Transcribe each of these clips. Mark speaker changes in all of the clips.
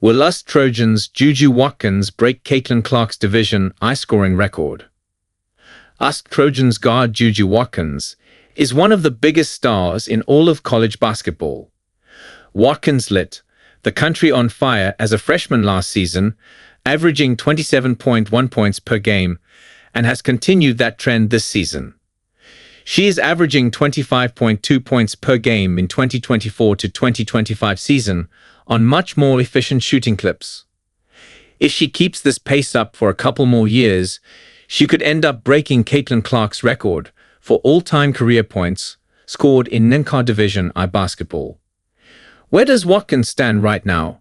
Speaker 1: Will us Trojans JuJu Watkins break Caitlin Clark's Division I scoring record? Us Trojans guard JuJu Watkins is one of the biggest stars in all of college basketball. Watkins lit the country on fire as a freshman last season, averaging 27.1 points per game, and has continued that trend this season. She is averaging 25.2 points per game in 2024 to 2025 season on much more efficient shooting clips. If she keeps this pace up for a couple more years, she could end up breaking Caitlin Clark's record for all-time career points scored in NCAA Division I Basketball. Where does Watkins stand right now?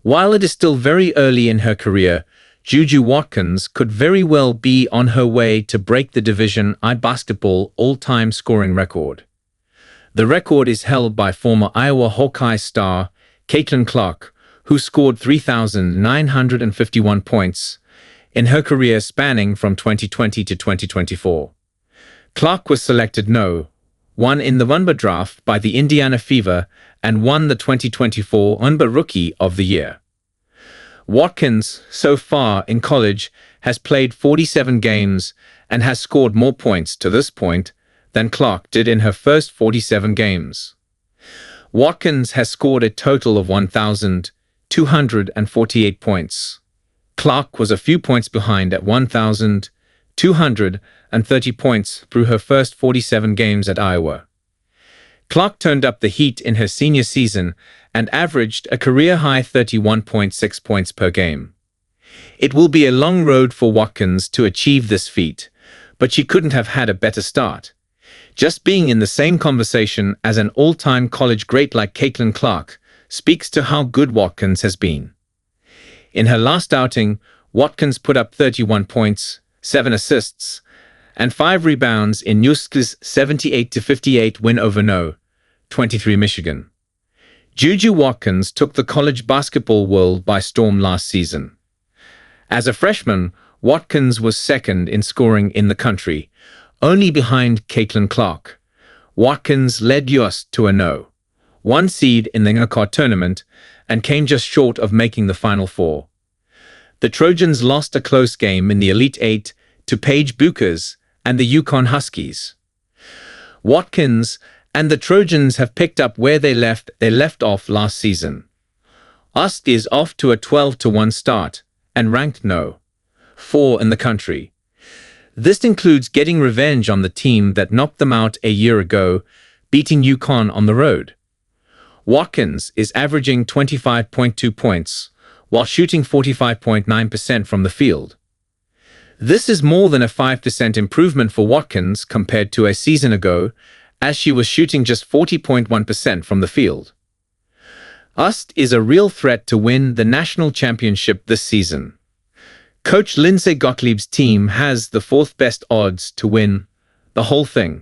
Speaker 1: While it is still very early in her career, JuJu Watkins could very well be on her way to break the Division I Basketball all-time scoring record. The record is held by former Iowa Hawkeyes star Caitlin Clark, who scored 3,951 points in her career spanning from 2020 to 2024. Clark was selected No. 1 in the wnba draft by the Indiana Fever and won the 2024 wnba Rookie of the Year. Watkins, so far in college, has played 47 games and has scored more points to this point than Clark did in her first 47 games. Watkins has scored a total of 1,248 points. Clark was a few points behind at 1,230 points through her first 47 games at Iowa. Clark turned up the heat in her senior season and averaged a career-high 31.6 points per game. It will be a long road for Watkins to achieve this feat, but she couldn't have had a better start. Just being in the same conversation as an all-time college great like Caitlin Clark speaks to how good Watkins has been. In her last outing, Watkins put up 31 points, 7 assists, and 5 rebounds in USC's 78-58 win over No. 23 Michigan. JuJu Watkins took the college basketball world by storm last season. As a freshman, Watkins was second in scoring in the country, only behind Caitlin Clark. Watkins led USC to a No. 1 seed in the NCAA Tournament and came just short of making the Final Four. The Trojans lost a close game in the Elite Eight to Paige Buchers and the UConn Huskies. Watkins and the Trojans have picked up where they left off last season. USC is off to a 12-1 start and ranked No. 4 in the country. This includes getting revenge on the team that knocked them out a year ago, beating UConn on the road. Watkins is averaging 25.2 points, while shooting 45.9% from the field. This is more than a 5% improvement for Watkins compared to a season ago, as she was shooting just 40.1% from the field. USC is a real threat to win the national championship this season. Coach Lindsay Gottlieb's team has the 4th best odds to win the whole thing.